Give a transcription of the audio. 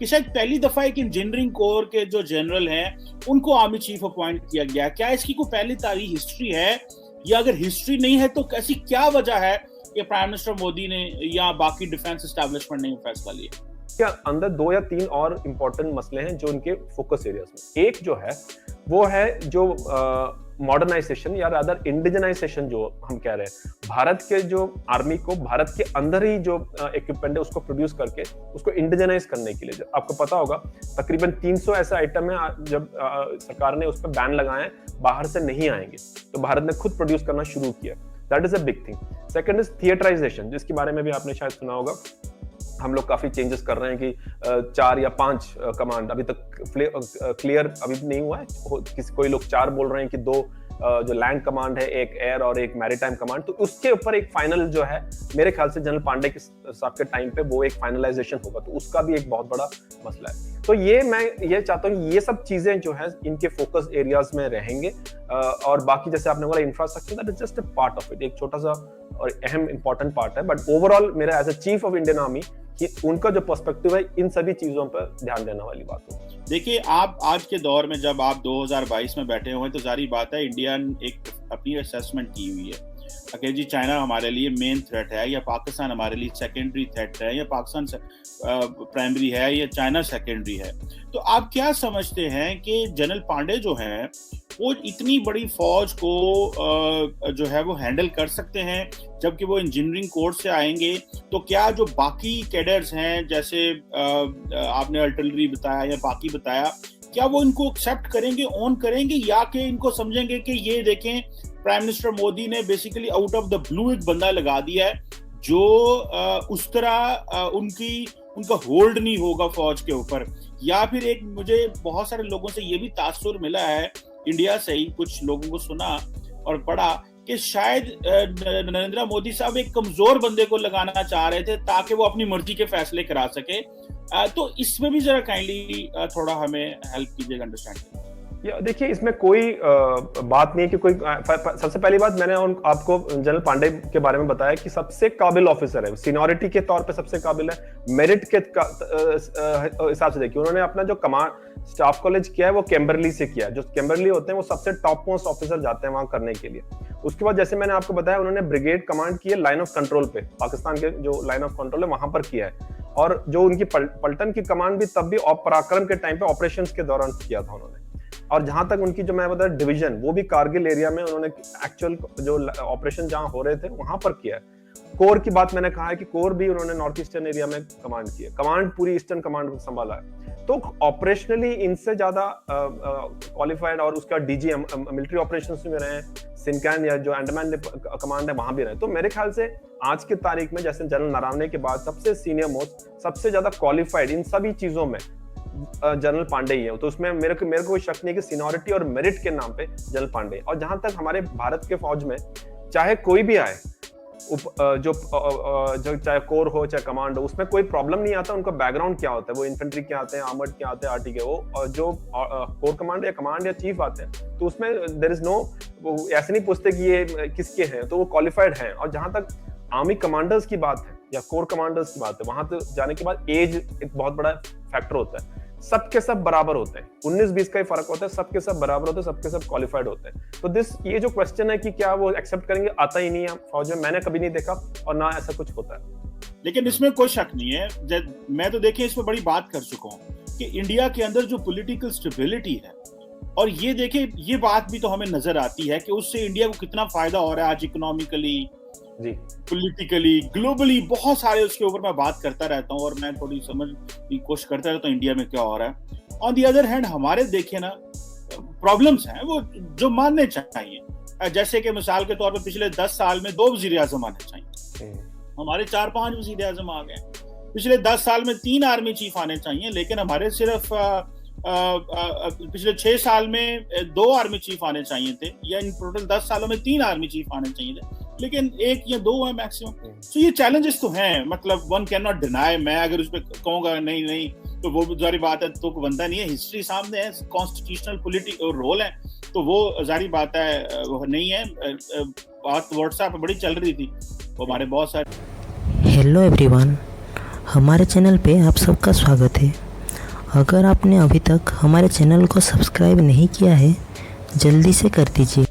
कि शायद पहली दफा एक इंजीनियरिंग कोर के जो जनरल हैं उनको आर्मी चीफ अपॉइंट किया गया। क्या इसकी कोई पहली तारीख हिस्ट्री है, या अगर हिस्ट्री नहीं है तो ऐसी क्या वजह है कि प्राइम मिनिस्टर मोदी ने या बाकी डिफेंस एस्टैब्लिशमेंट ने फैसला लिया? क्या अंदर 2 या 3 और इम्पोर्टेंट मसले हैं जो उनके फोकस एरियाज में। एक जो है वो है जो मॉडर्नाइजेशन या रादर इंडिजनाइजेशन जो हम कह रहे हैं, भारत के जो आर्मी को भारत के अंदर ही जो इक्विपमेंट है उसको प्रोड्यूस करके उसको इंडिजनाइज करने के लिए, जब आपको पता होगा तकरीबन 300 ऐसा आइटम है जब सरकार ने उस पर बैन लगाए बाहर से नहीं आएंगे, तो भारत ने खुद प्रोड्यूस करना शुरू किया। That is a big thing. Second is theatrisation, जिसके बारे में भी आपने शायद सुना होगा। हम लोग काफी चेंजेस कर रहे हैं कि 4 या 5 कमांड, अभी तक क्लियर अभी नहीं हुआ है, कोई लोग 4 बोल रहे हैं कि 2 जो लैंड कमांड है, एक एयर और एक मैरीटाइम कमांड, तो उसके ऊपर एक फाइनल जो है मेरे ख्याल से जनरल पांडे के साहब के टाइम पे वो एक फाइनलाइजेशन होगा, तो उसका भी एक बहुत बड़ा मसला है। तो मैं ये चाहता हूँ ये सब चीजें जो है इनके फोकस एरियाज में रहेंगे, और बाकी जैसे आपने बोला infrastructure, that is just a part of it, एक छोटा सा और अहम इंपॉर्टेंट पार्ट है। बट ओवरऑल मेरा as a chief of Indian army कि उनका जो पर्सपेक्टिव है इन सभी चीजों पर ध्यान देने वाली बात है। देखिए, आप आज के दौर में जब आप 2022 में बैठे हुए हैं तो जारी बात है इंडिया ने एक अपनी असेसमेंट की हुई है कि जी चाइना हमारे लिए मेन थ्रेट है, या पाकिस्तान हमारे लिए सेकेंडरी थ्रेट है, या पाकिस्तान प्राइमरी है, या चाइना सेकेंडरी है। तो आप क्या समझते हैं कि जनरल पांडे जो हैं वो इतनी बड़ी फौज को जो है वो हैंडल कर सकते हैं, जबकि वो इंजीनियरिंग कोर्स से आएंगे? तो क्या जो बाकी कैडर्स हैं, जैसे आपने आर्टिलरी बताया या बाकी बताया, क्या वो इनको एक्सेप्ट करेंगे, ऑन करेंगे, या कि इनको समझेंगे कि ये देखें प्राइम मिनिस्टर मोदी ने basically out of the blue एक बंदा लगा दिया है जो उस तरह उनका होल्ड नहीं होगा फौज के ऊपर? या फिर एक मुझे बहुत सारे लोगों से ये भी तासुर मिला है, इंडिया से ही कुछ लोगों को सुना और पढ़ा कि शायद नरेंद्र मोदी साहब एक कमजोर बंदे को लगाना चाह रहे थे ताकि वो अपनी मर्जी के फैसले करा सके। तो इसमें भी जरा काइंडली थोड़ा हमें हेल्प कीजिएगा अंडरस्टैंड। देखिए, इसमें कोई बात नहीं है कि कोई सबसे पहली बात मैंने आपको जनरल पांडे के बारे में बताया कि सबसे काबिल ऑफिसर है, सीनियरिटी के तौर पे सबसे काबिल है, मेरिट के हिसाब से देखिए उन्होंने अपना जो कमांड स्टाफ कॉलेज किया है वो कैम्बरली से किया है। जो कैम्बरली होते हैं वो सबसे टॉप मोस्ट ऑफिसर जाते हैं वहां करने के लिए। उसके बाद जैसे मैंने आपको बताया उन्होंने ब्रिगेड कमांड की है लाइन ऑफ कंट्रोल पे, पाकिस्तान के जो लाइन ऑफ कंट्रोल है वहां पर किया है, और जो उनकी पलटन की कमांड भी तब भी पराक्रम के टाइम पे ऑपरेशंस के दौरान किया था उन्होंने। और जहां तक उनकी जो मैं बता डिवीजन, वो भी कारगिल एरिया में उन्होंने एक्चुअल जो ऑपरेशन जहां हो रहे थे वहां पर किया है। कोर की बात मैंने कहा है कि कोर भी उन्होंने नॉर्थ ईस्टर्न एरिया में कमांड की है, कमांड पूरी ईस्टर्न कमांड को संभाला है। तो ऑपरेशनली इनसे ज्यादा क्वालिफाइड, और उसका डीजी मिलिट्री ऑपरेशंस में रहे, सिनकैन या जो अंडमान कमांड है वहां भी रहे। तो मेरे ख्याल से आज की तारीख में जैसे जनरल नरावने के बाद सबसे सीनियर मोस्ट, सबसे ज्यादा क्वालिफाइड इन सभी चीजों में जनरल पांडे ही है। तो उसमें मेरे को कोई शक नहीं कि सीनियरिटी और मेरिट के नाम पे जनरल पांडे। और जहां तक हमारे भारत के फौज में चाहे कोई भी आए, जो चाहे कोर हो चाहे कमांड हो, उसमें कोई प्रॉब्लम नहीं आता उनका बैकग्राउंड क्या होता है, वो इन्फेंट्री क्या आते हैं, आर्मर्ड क्या आते हैं, आर्टी के, वो जो कोर कमांड या कमांड या चीफ आते हैं तो उसमें देयर इज नो, ऐसे नहीं पूछते कि ये किसके हैं, तो वो क्वालिफाइड हैं। और जहां तक आर्मी कमांडर्स की बात है या कोर कमांडर्स की बात है, वहां तो जाने के बाद एज एक बहुत बड़ा फैक्टर होता है। सबके सब बराबर होते हैं, 19-20 का ही फर्क होता है, सबके सब बराबर होते हैं, सबके सब क्वालिफाइड होते हैं। तो ये जो क्वेश्चन है कि क्या वो एक्सेप्ट करेंगे, आता ही नहीं है फौज में, मैंने कभी नहीं देखा और ना ऐसा कुछ होता है। लेकिन इसमें कोई शक नहीं है, मैं तो देखिए इसमें बड़ी बात कर चुका हूँ कि इंडिया के अंदर जो पॉलिटिकल स्टेबिलिटी है, और ये देखिए ये बात भी तो हमें नजर आती है कि उससे इंडिया को कितना फायदा हो रहा है आज इकोनॉमिकली, जी, पॉलिटिकली, ग्लोबली, बहुत सारे उसके ऊपर मैं बात करता रहता हूँ और मैं थोड़ी समझ की कोशिश करता रहता हूँ इंडिया में क्या हो रहा है। ऑन दी अदर हैंड हमारे देखिए ना प्रॉब्लम्स हैं वो जो मानने चाहिए, जैसे कि मिसाल के तौर पर पिछले 10 साल में 2 वजीर आजम आने चाहिए, हमारे 4-5 वजीर आजम आ गए। पिछले 10 साल में 3 आर्मी चीफ आने चाहिए, लेकिन हमारे सिर्फ पिछले 6 साल में 2 आर्मी चीफ आने चाहिए थे, या इन टोटल 10 सालों में 3 आर्मी चीफ आने चाहिए थे, लेकिन 1 या 2 है मैक्सिमम। तो ये चैलेंजेस तो हैं, मतलब वन कैन नॉट डिनाई। मैं अगर उस पर कहूंगा नहीं तो वो भी जारी बात है, तो बनता नहीं है। हिस्ट्री सामने है, कॉन्स्टिट्यूशनल पॉलिटिकल रोल है, तो वो जारी बात है वो नहीं है। बात व्हाट्सएप पे बड़ी चल रही थी, वो हमारे बहुत सारे। हेलो एवरीवन, हमारे चैनल पे आप सबका स्वागत है। अगर आपने अभी तक हमारे चैनल को सब्सक्राइब नहीं किया है, जल्दी से कर दीजिए।